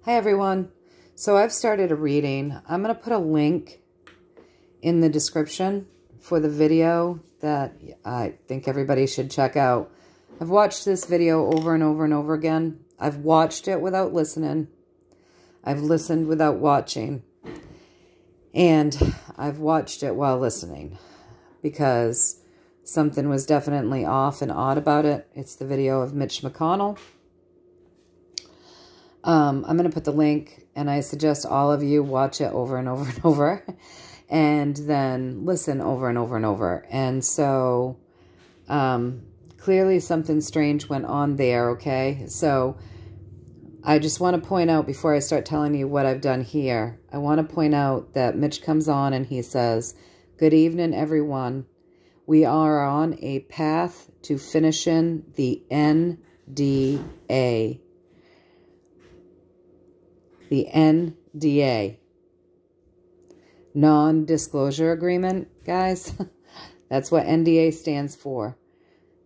Hi everyone. So I've started a reading. I'm going to put a link in the description for the video that I think everybody should check out. I've watched this video over and over and over again. I've watched it without listening. I've listened without watching. And I've watched it while listening because something was definitely off and odd about it. It's the video of Mitch McConnell. I'm going to put the link, and I suggest all of you watch it over and over and over, and then listen over and over and over. And so, clearly something strange went on there, okay? So, I just want to point out, before I start telling you what I've done here, I want to point out that Mitch comes on and he says, "Good evening, everyone. We are on a path to finishing the NDA." The NDA. Non-disclosure agreement, guys. That's what NDA stands for.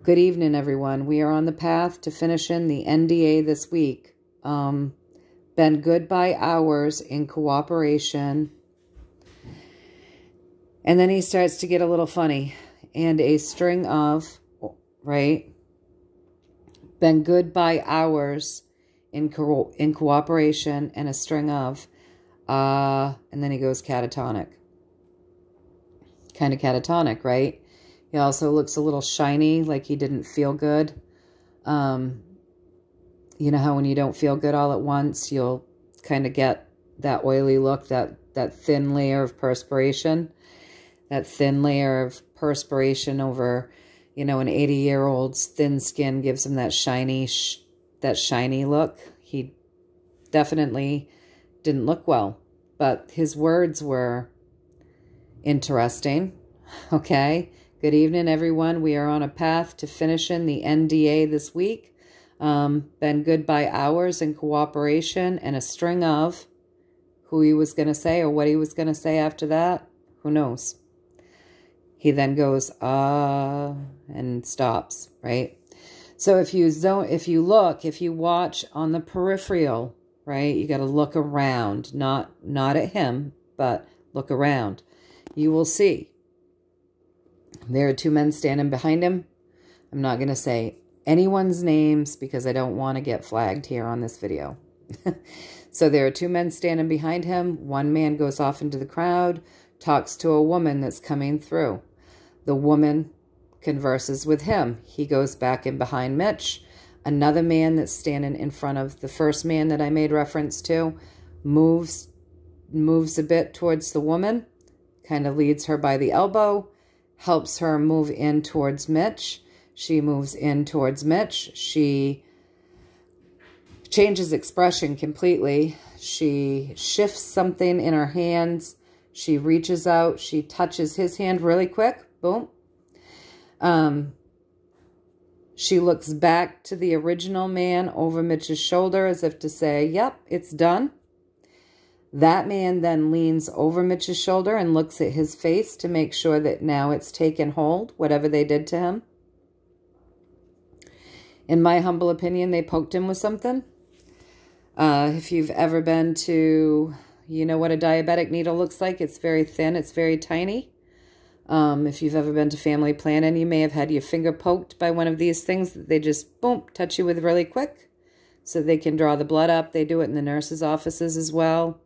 Good evening, everyone. We are on the path to finishing the NDA this week. Been good by hours in cooperation. And then he starts to get a little funny. And a string of, right? Been good by hours in cooperation, and a string of, and then he goes catatonic. Kind of catatonic, right? He also looks a little shiny, like he didn't feel good. You know how when you don't feel good all at once, you'll kind of get that oily look, that thin layer of perspiration. That thin layer of perspiration over, you know, an 80-year-old's thin skin gives him that shiny look. He definitely didn't look well, but his words were interesting. Okay. Good evening, everyone. We are on a path to finishing the NDA this week. Been good by hours in cooperation, and a string of, who he was going to say or what he was going to say after that, who knows? He then goes, and stops, right? So if you watch on the peripheral, right, you got to look around, not at him, but look around. You will see there are two men standing behind him. I'm not going to say anyone's names because I don't want to get flagged here on this video. So there are two men standing behind him. One man goes off into the crowd, talks to a woman that's coming through. The woman converses with him. He goes back in behind Mitch. Another man that's standing in front of the first man that I made reference to moves a bit towards the woman, kind of leads her by the elbow, helps her move in towards Mitch. She moves in towards Mitch. She changes expression completely. She shifts something in her hands. She reaches out. She touches his hand really quick. Boom. She looks back to the original man over Mitch's shoulder as if to say, yep, it's done. That man then leans over Mitch's shoulder and looks at his face to make sure that now it's taken hold, whatever they did to him. In my humble opinion, they poked him with something. If you've ever been to, you know what a diabetic needle looks like? It's very thin. It's very tiny. If you've ever been to family planning, you may have had your finger poked by one of these things that they just, boom, touch you with really quick so they can draw the blood up. They do it in the nurses' offices as well.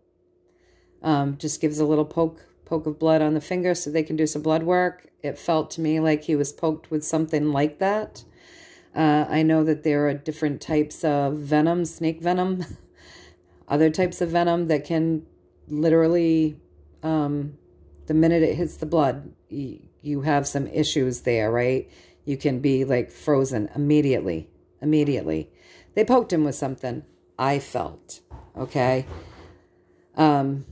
Just gives a little poke of blood on the finger so they can do some blood work. It felt to me like he was poked with something like that. I know that there are different types of venom, snake venom, other types of venom that can literally, the minute it hits the blood, you have some issues there, right? You can be like frozen immediately. They poked him with something, I felt, okay? The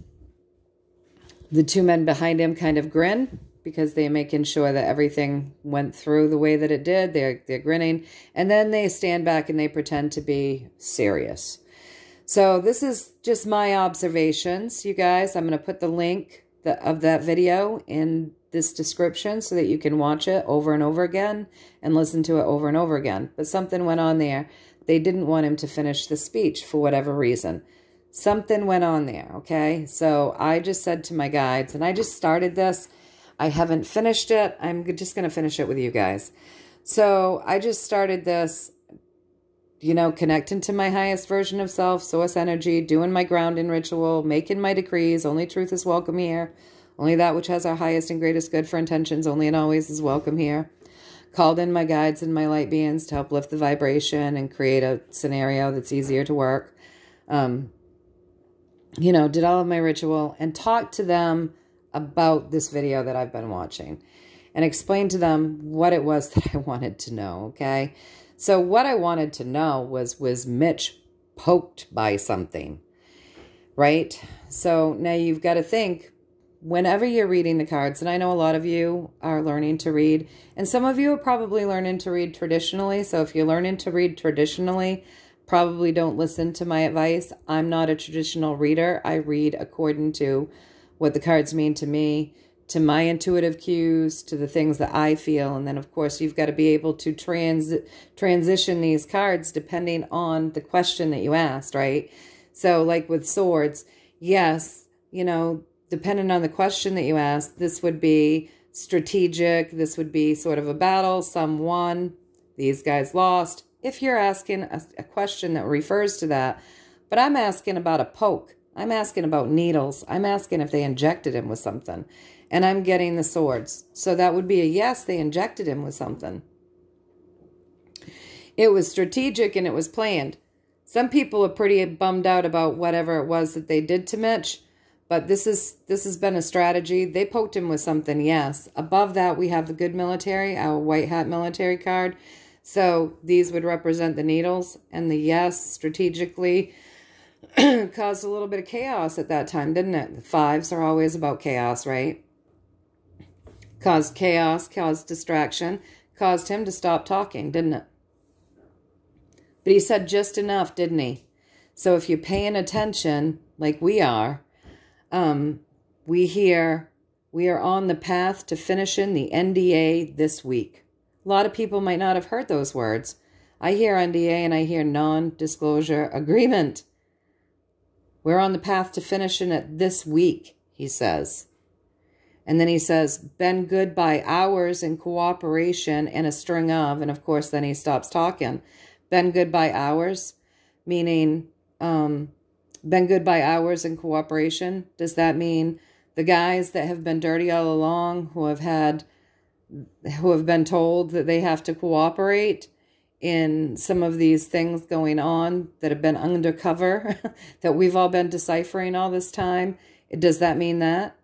two men behind him kind of grin because they're making sure that everything went through the way that it did. They're grinning. And then they stand back and they pretend to be serious. So this is just my observations, you guys. I'm going to put the link of that video in this description so that you can watch it over and over again and listen to it over and over again. But something went on there. They didn't want him to finish the speech for whatever reason. Something went on there, okay? So I just said to my guides, and I just started this. I haven't finished it. I'm just going to finish it with you guys. So I just started this, you know, connecting to my highest version of self, source energy, doing my grounding ritual, making my decrees. Only truth is welcome here. Only that which has our highest and greatest good for intentions, only and always, is welcome here. Called in my guides and my light beings to help lift the vibration and create a scenario that's easier to work. You know, did all of my ritual and talked to them about this video that I've been watching and explained to them what it was that I wanted to know, okay? So what I wanted to know was Mitch poked by something, right? So now you've got to think, whenever you're reading the cards, and I know a lot of you are learning to read, and some of you are probably learning to read traditionally, so if you're learning to read traditionally, probably don't listen to my advice. I'm not a traditional reader. I read according to what the cards mean to me, to my intuitive cues, to the things that I feel. And then, of course, you've got to be able to transition these cards depending on the question that you asked, right? So like with swords, yes, you know, depending on the question that you asked, this would be strategic. This would be sort of a battle. Some won. These guys lost. If you're asking a question that refers to that, but I'm asking about a poke. I'm asking about needles. I'm asking if they injected him with something. And I'm getting the swords. So that would be a yes, they injected him with something. It was strategic and it was planned. Some people are pretty bummed out about whatever it was that they did to Mitch. But this has been a strategy. They poked him with something, yes. Above that, we have the good military, our white hat military card. So these would represent the needles. And the yes, strategically, caused a little bit of chaos at that time, didn't it? The fives are always about chaos, right? Caused chaos, caused distraction, caused him to stop talking, didn't it? But he said just enough, didn't he? So if you're paying attention, like we are, we hear we are on the path to finishing the NDA this week. A lot of people might not have heard those words. I hear NDA and I hear non-disclosure agreement. We're on the path to finishing it this week, he says. And then he says, been good by hours in cooperation and a string of, and of course then he stops talking. Been good by hours, meaning been good by hours in cooperation. Does that mean the guys that have been dirty all along, who have been told that they have to cooperate in some of these things going on that have been undercover, that we've all been deciphering all this time? Does that mean that?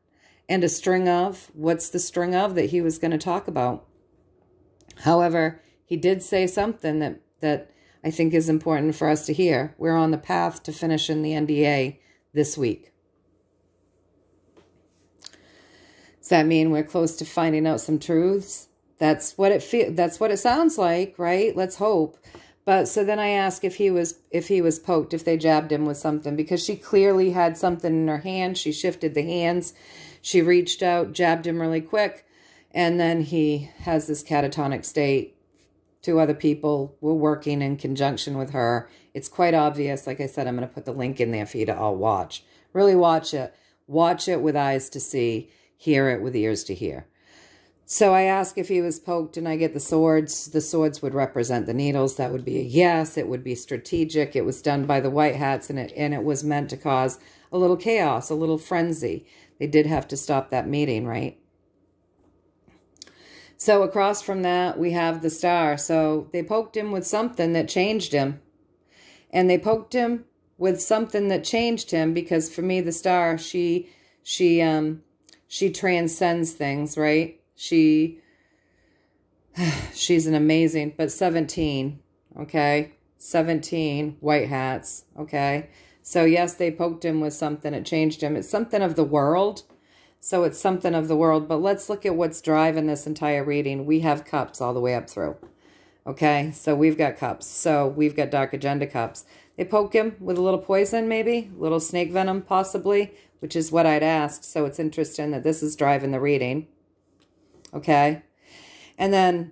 And a string of, what's the string of that he was going to talk about? However, he did say something that I think is important for us to hear. We're on the path to finishing the NDA this week. Does that mean we're close to finding out some truths? That's what it sounds like, right? Let's hope. But so then I ask if he was poked, if they jabbed him with something, because she clearly had something in her hand. She shifted the hands. She reached out, jabbed him really quick, and then he has this catatonic state. Two other people were working in conjunction with her. It's quite obvious. Like I said, I'm going to put the link in there for you to all watch. Really watch it. Watch it with eyes to see, hear it with ears to hear. So I ask if he was poked and I get the swords. The swords would represent the needles. That would be a yes. It would be strategic. It was done by the white hats and it was meant to cause a little chaos, a little frenzy. They did have to stop that meeting, right? So across from that, we have the star. So they poked him with something that changed him. And they poked him with something that changed him because for me, the star, she transcends things, right? She's an amazing, but 17, okay? 17 white hats, okay? So yes, they poked him with something, it changed him. It's something of the world. So it's something of the world, but let's look at what's driving this entire reading. We have cups all the way up through, okay? So we've got cups. So we've got dark agenda cups. They poke him with a little poison, maybe, a little snake venom possibly, which is what I'd asked. So it's interesting that this is driving the reading. Okay, and then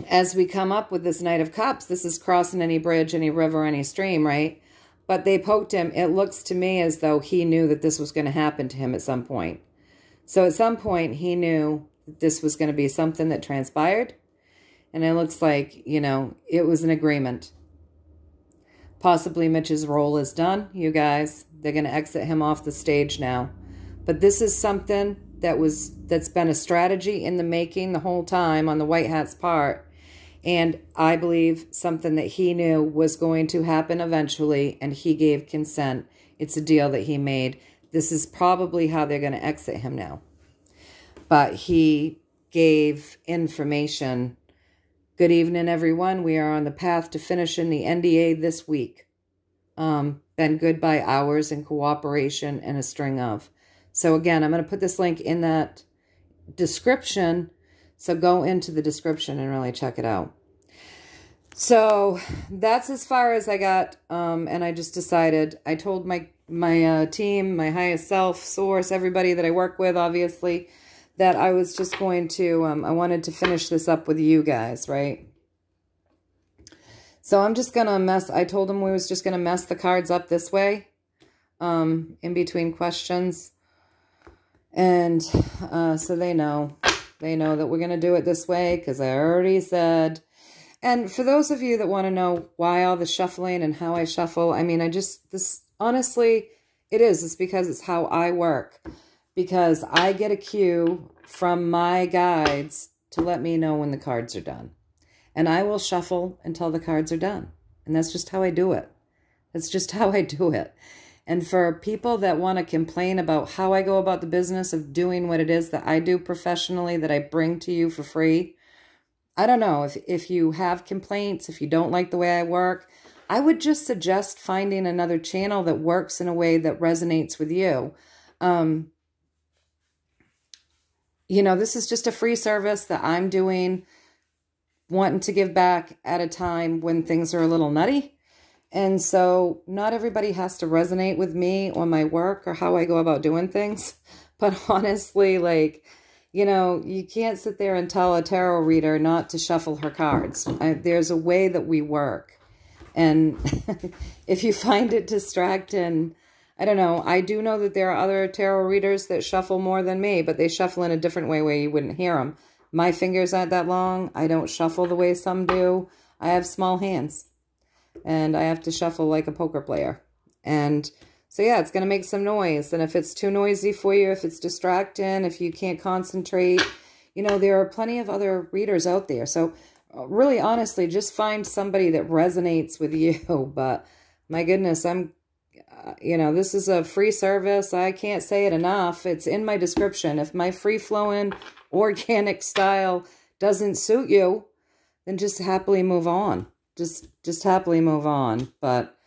as we come up with this Knight of Cups, this is crossing any bridge, any river, any stream, right? but they poked him. It looks to me as though he knew that this was going to happen to him at some point. So at some point, he knew that this was going to be something that transpired. And it looks like, you know, it was an agreement. Possibly Mitch's role is done, you guys. They're going to exit him off the stage now. But this is something that's been a strategy in the making the whole time on the White Hat's part. And I believe something that he knew was going to happen eventually, and he gave consent. It's a deal that he made. This is probably how they're going to exit him now. But he gave information. Good evening, everyone. We are on the path to finishing the NDA this week. Been good by hours in cooperation and a string of. So again, I'm going to put this link in that description. So go into the description and really check it out. So that's as far as I got. And I just decided, I told my team, my highest self, source, everybody that I work with, obviously, that I was just going to, I wanted to finish this up with you guys, right? So I'm just going to I told them we was just going to mess the cards up this way, in between questions. And so they know that we're going to do it this way because I already said. And for those of you that want to know why all the shuffling and how I shuffle, I mean, honestly, it's because it's how I work. Because I get a cue from my guides to let me know when the cards are done. And I will shuffle until the cards are done. And that's just how I do it. That's just how I do it. And for people that want to complain about how I go about the business of doing what it is that I do professionally, that I bring to you for free, I don't know. If you have complaints, if you don't like the way I work, I would just suggest finding another channel that works in a way that resonates with you. You know, this is just a free service that I'm doing, wanting to give back at a time when things are a little nutty. And so not everybody has to resonate with me or my work or how I go about doing things. But honestly, like, you know, you can't sit there and tell a tarot reader not to shuffle her cards. There's a way that we work. And if you find it distracting, I don't know. I do know that there are other tarot readers that shuffle more than me, but they shuffle in a different way where you wouldn't hear them. My fingers aren't that long. I don't shuffle the way some do. I have small hands. And I have to shuffle like a poker player. And so, yeah, it's going to make some noise. And if it's too noisy for you, if it's distracting, if you can't concentrate, you know, there are plenty of other readers out there. So really, honestly, just find somebody that resonates with you. But my goodness, you know, this is a free service. I can't say it enough. It's in my description. If my free-flowing, organic style doesn't suit you, then just happily move on. Just happily move on. But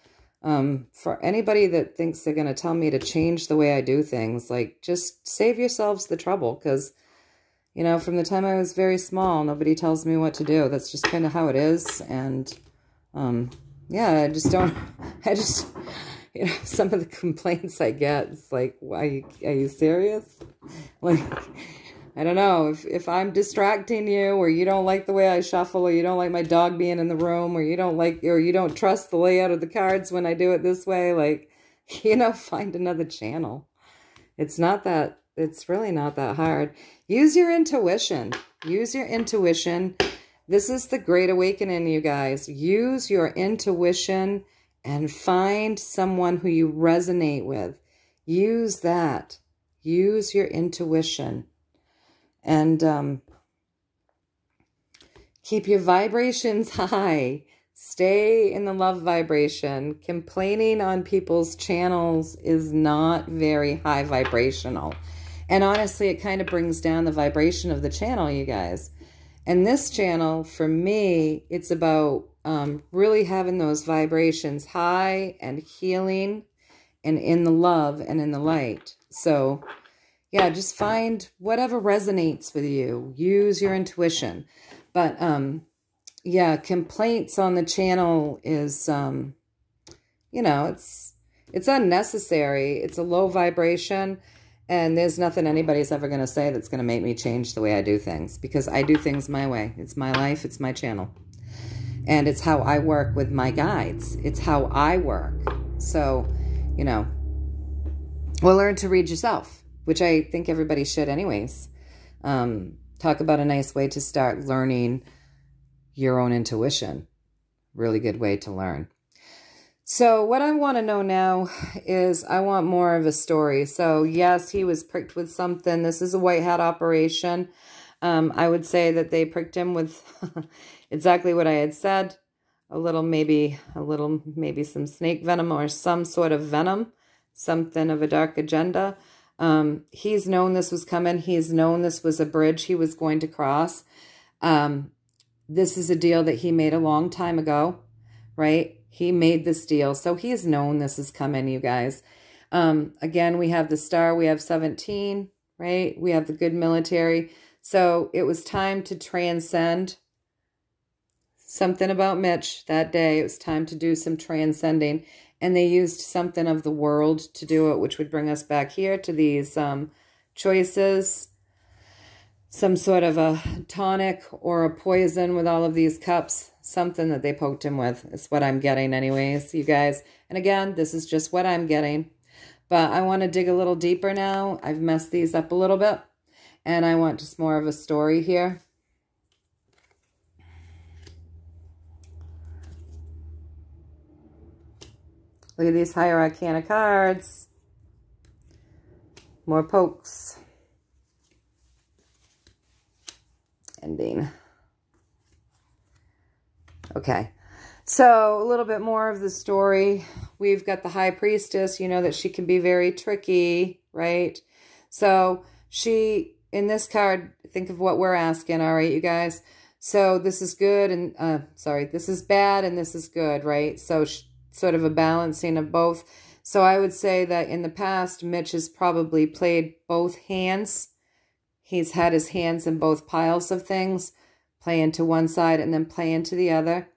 for anybody that thinks they're going to tell me to change the way I do things, like, just save yourselves the trouble. Because, you know, from the time I was very small, nobody tells me what to do. That's just kind of how it is. And, yeah, you know, some of the complaints I get, it's like, why, are you serious? Like, I don't know, if I'm distracting you, or you don't like the way I shuffle, or you don't like my dog being in the room, or you don't trust the layout of the cards when I do it this way, like, you know, find another channel. It's really not that hard. Use your intuition. Use your intuition. This is the Great Awakening, you guys. Use your intuition and find someone who you resonate with. Use that. Use your intuition. And keep your vibrations high. Stay in the love vibration. Complaining on people's channels is not very high vibrational. And honestly, it kind of brings down the vibration of the channel, you guys. And this channel, for me, it's about really having those vibrations high and healing and in the love and in the light. So, yeah, just find whatever resonates with you. Use your intuition. But, yeah, complaints on the channel is, you know, it's unnecessary. It's a low vibration. And there's nothing anybody's ever going to say that's going to make me change the way I do things. Because I do things my way. It's my life. It's my channel. And it's how I work with my guides. It's how I work. So, you know, well, learn to read yourself, which I think everybody should anyways. Talk about a nice way to start learning your own intuition. Really good way to learn. So what I want to know now is I want more of a story. So yes, he was pricked with something. This is a white hat operation. I would say that they pricked him with exactly what I had said. A little, maybe some snake venom or some sort of venom, something of a dark agenda. He's known this was coming. He's known this was a bridge he was going to cross. This is a deal that he made a long time ago, right? He made this deal. So he's known this is coming, you guys. Again, we have the star. We have 17, right? We have the good military. So it was time to transcend. Something about Mitch that day. It was time to do some transcending. And they used something of the world to do it, which would bring us back here to these choices. Some sort of a tonic or a poison with all of these cups. Something that they poked him with. It's what I'm getting anyways, you guys. And again, this is just what I'm getting. But I want to dig a little deeper now. I've messed these up a little bit. And I want just more of a story here. Look at these higher arcana cards. More pokes. Ending. Okay. So a little bit more of the story. We've got the High Priestess. You know that she can be very tricky, right? So she, in this card, think of what we're asking, all right, you guys? So this is good and, this is bad and this is good, right? So sort of a balancing of both. So I would say that in the past, Mitch has probably played both hands. He's had his hands in both piles of things, play into one side and then play into the other.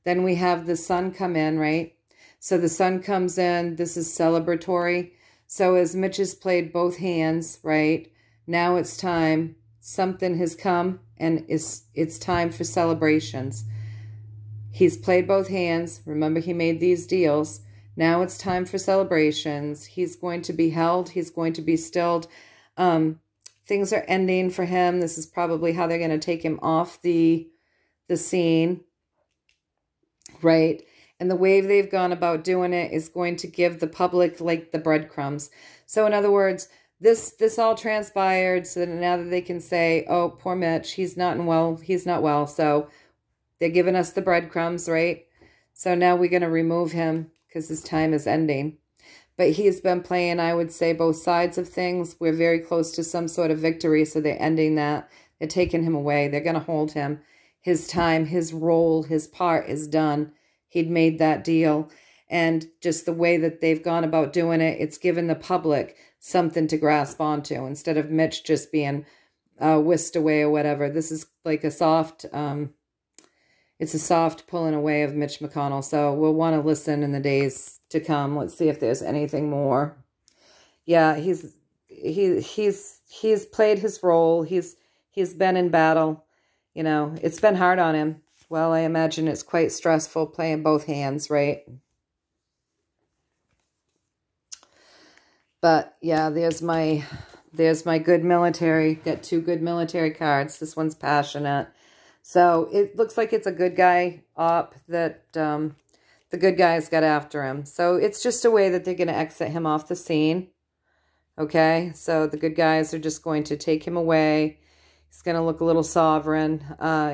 Then we have the sun come in, right? So the sun comes in. This is celebratory. So as Mitch has played both hands, right? Now it's time. Something has come and it's time for celebrations. He's played both hands. Remember, he made these deals. Now it's time for celebrations. He's going to be held. He's going to be stilled. Things are ending for him. This is probably how they're going to take him off the scene, right? And the way they've gone about doing it is going to give the public like the breadcrumbs. So in other words, this all transpired so that now that they can say, oh, poor Mitch, he's not well. So they're giving us the breadcrumbs, right? So now we're going to remove him because his time is ending. But he's been playing, I would say, both sides of things. We're very close to some sort of victory, so they're ending that. They're taking him away. They're going to hold him. His time, his role, his part is done. He'd made that deal. And just the way that they've gone about doing it, it's given the public something to grasp onto instead of Mitch just being whisked away or whatever. This is like a soft... it's a soft pulling away of Mitch McConnell. So we'll want to listen in the days to come. Let's see if there's anything more. Yeah, he's played his role. He's been in battle. You know, it's been hard on him. Well, I imagine it's quite stressful playing both hands, right? But yeah, there's my good military. Got two good military cards. This one's passionate. So it looks like it's a good guy op that the good guys got after him. So it's just a way that they're going to exit him off the scene. Okay, so the good guys are just going to take him away. He's going to look a little sovereign.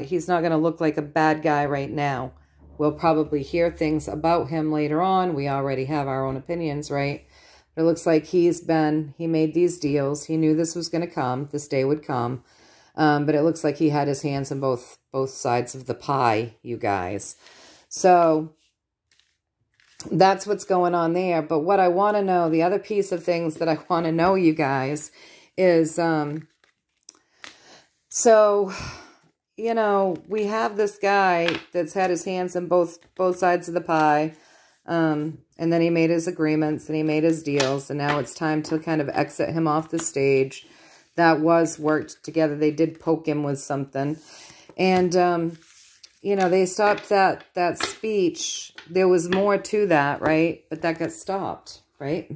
He's not going to look like a bad guy right now. We'll probably hear things about him later on. We already have our own opinions, right? But it looks like he made these deals. He knew this was going to come. This day would come. But it looks like he had his hands on both sides of the pie, you guys. So that's what's going on there. But what I want to know, the other piece of things that I want to know, you guys, is, so, you know, we have this guy that's had his hands on both sides of the pie. And then he made his agreements and he made his deals. And now it's time to kind of exit him off the stage. That was worked together. They did poke him with something. And, you know, they stopped that speech. There was more to that, right? But that got stopped, right?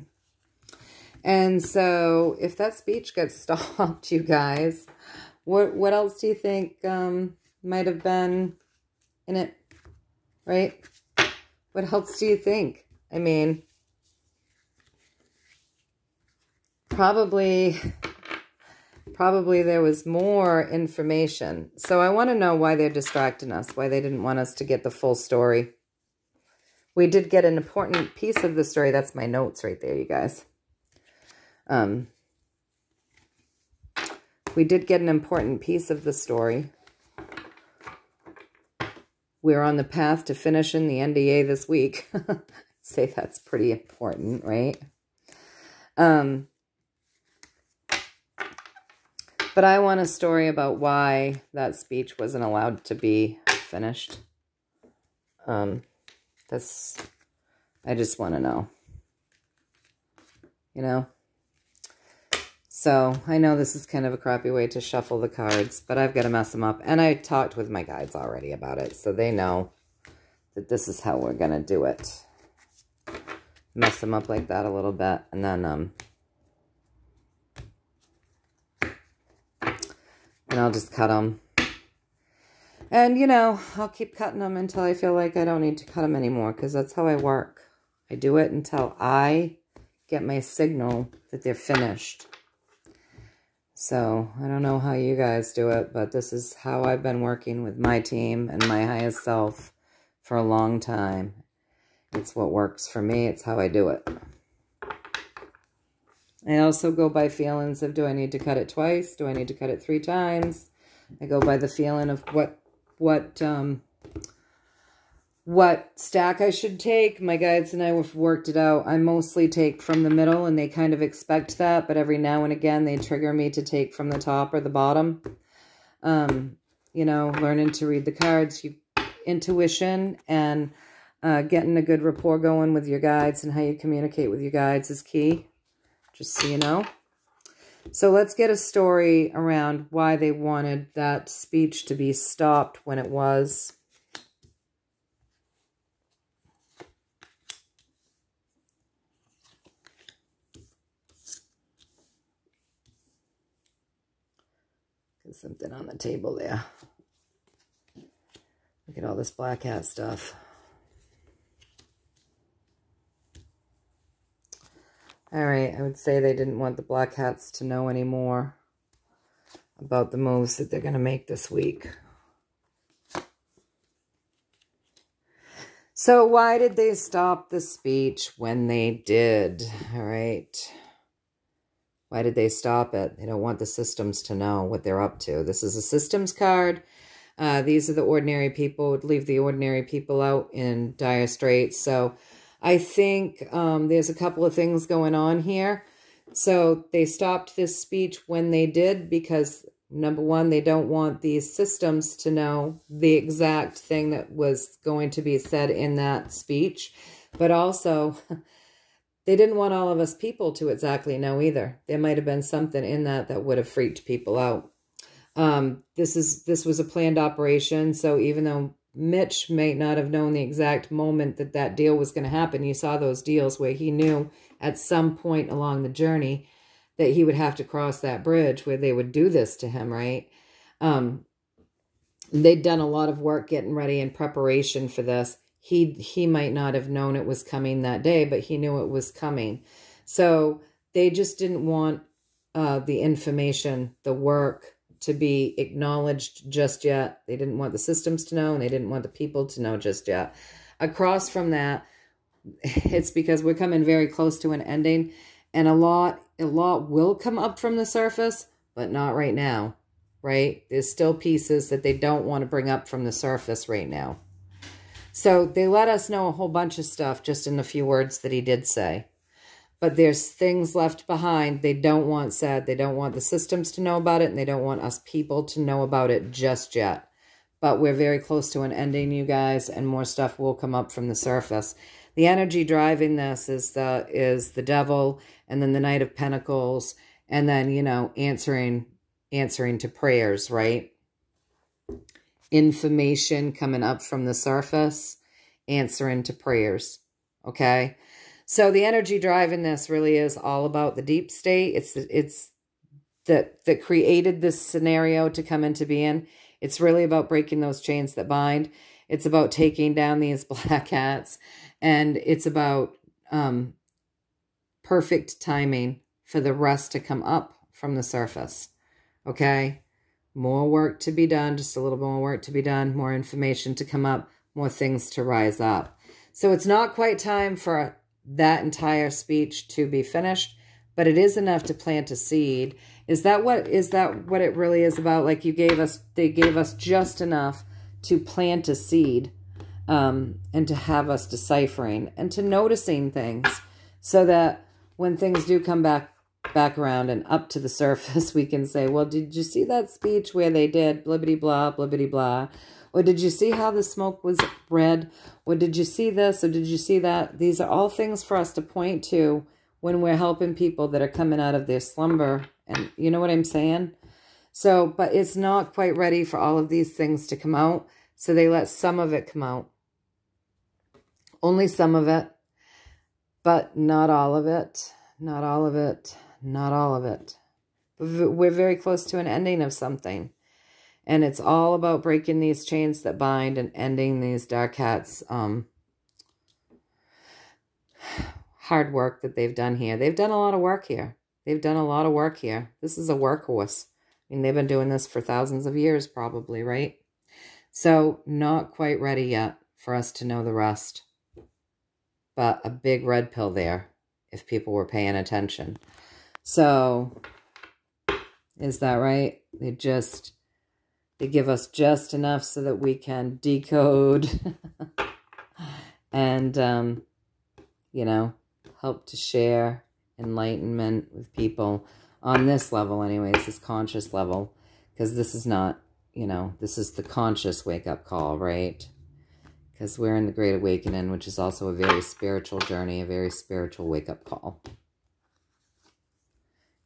And so if that speech gets stopped, you guys, what else do you think might have been in it, right? What else do you think? I mean, probably there was more information. So I want to know why they're distracting us, why they didn't want us to get the full story. We did get an important piece of the story. That's my notes right there, you guys. We did get an important piece of the story. We're on the path to finishing the NDA this week. I'd say that's pretty important, right? But I want a story about why that speech wasn't allowed to be finished. I just want to know. You know? So, I know this is kind of a crappy way to shuffle the cards, but I've got to mess them up. And I talked with my guides already about it, so they know that this is how we're going to do it. Mess them up like that a little bit, and then, and I'll just cut them. And, you know, I'll keep cutting them until I feel like I don't need to cut them anymore, because that's how I work. I do it until I get my signal that they're finished. So, I don't know how you guys do it, but this is how I've been working with my team and my highest self for a long time. It's what works for me. It's how I do it. I also go by feelings of, do I need to cut it twice? Do I need to cut it 3 times? I go by the feeling of what stack I should take. My guides and I have worked it out. I mostly take from the middle, and they kind of expect that, but every now and again they trigger me to take from the top or the bottom. You know, learning to read the cards, intuition, and getting a good rapport going with your guides and how you communicate with your guides is key, just so you know. So let's get a story around why they wanted that speech to be stopped when it was. Something on the table there. Look at all this black hat stuff. All right, I would say they didn't want the black hats to know anymore about the moves that they're going to make this week. So why did they stop the speech when they did? All right. Why did they stop it? They don't want the systems to know what they're up to. This is a systems card. These are the ordinary people. Would leave the ordinary people out in dire straits. So I think there's a couple of things going on here. So they stopped this speech when they did because, number one, they don't want these systems to know the exact thing that was going to be said in that speech. But also, they didn't want all of us people to exactly know either. There might have been something in that that would have freaked people out. This was a planned operation, so even though Mitch may not have known the exact moment that that deal was going to happen, you saw those deals where he knew at some point along the journey that he would have to cross that bridge where they would do this to him, right? They'd done a lot of work getting ready in preparation for this. He might not have known it was coming that day, but he knew it was coming. So they just didn't want the information, the work, to be acknowledged just yet. They didn't want the systems to know, and they didn't want the people to know just yet. Across from that, it's because we're coming very close to an ending, and a lot will come up from the surface, but not right now, right? There's still pieces that they don't want to bring up from the surface right now. So they let us know a whole bunch of stuff just in the few words that he did say. But there's things left behind they don't want said. They don't want the systems to know about it, and they don't want us people to know about it just yet. But we're very close to an ending, you guys, and more stuff will come up from the surface. The energy driving this is the devil, and then the Knight of Pentacles, and then, you know, answering to prayers, right? information coming up from the surface, answering to prayers, okay? So the energy driving this really is all about the deep state. It's that created this scenario to come into being. It's really about breaking those chains that bind. It's about taking down these black hats, and it's about perfect timing for the rest to come up from the surface, okay? More work to be done, just a little more work to be done, more information to come up, more things to rise up. So it's not quite time for that entire speech to be finished, but it is enough to plant a seed. Is that what it really is about? Like they gave us just enough to plant a seed, and to have us deciphering and to noticing things, so that when things do come back around and up to the surface, we can say, well, did you see that speech where they did blibbity blah, blibbity blah? Or did you see how the smoke was red? Or did you see this? Or did you see that? These are all things for us to point to when we're helping people that are coming out of their slumber. And you know what I'm saying? So, but it's not quite ready for all of these things to come out. So they let some of it come out. Only some of it. But not all of it. Not all of it. Not all of it. We're very close to an ending of something. And it's all about breaking these chains that bind and ending these dark hats' hard work that they've done here. They've done a lot of work here. They've done a lot of work here. This is a workhorse. I mean, they've been doing this for thousands of years probably, right? So not quite ready yet for us to know the rest. But a big red pill there, if people were paying attention. So, is that right? They give us just enough so that we can decode and, you know, help to share enlightenment with people on this level anyways, this conscious level. Because this is not, you know, this is the conscious wake-up call, right? Because we're in the Great Awakening, which is also a very spiritual journey, a very spiritual wake-up call.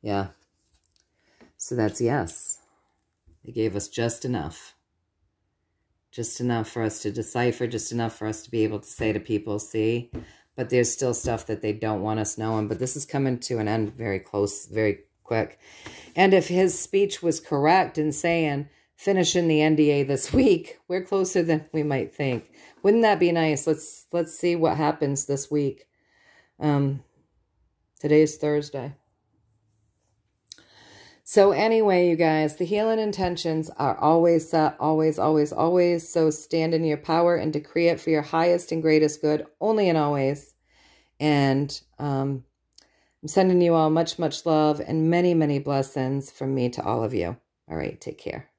Yeah. So that's yes. They gave us just enough. Just enough for us to decipher, just enough for us to be able to say to people, see? But there's still stuff that they don't want us knowing. But this is coming to an end very close, very quick. And if his speech was correct in saying, finishing the NDA this week, we're closer than we might think. Wouldn't that be nice? Let's see what happens this week. Today's Thursday. So anyway, you guys, the healing intentions are always set, always, always, always. So stand in your power and decree it for your highest and greatest good, only and always. And I'm sending you all much, much love and many, many blessings from me to all of you. All right, take care.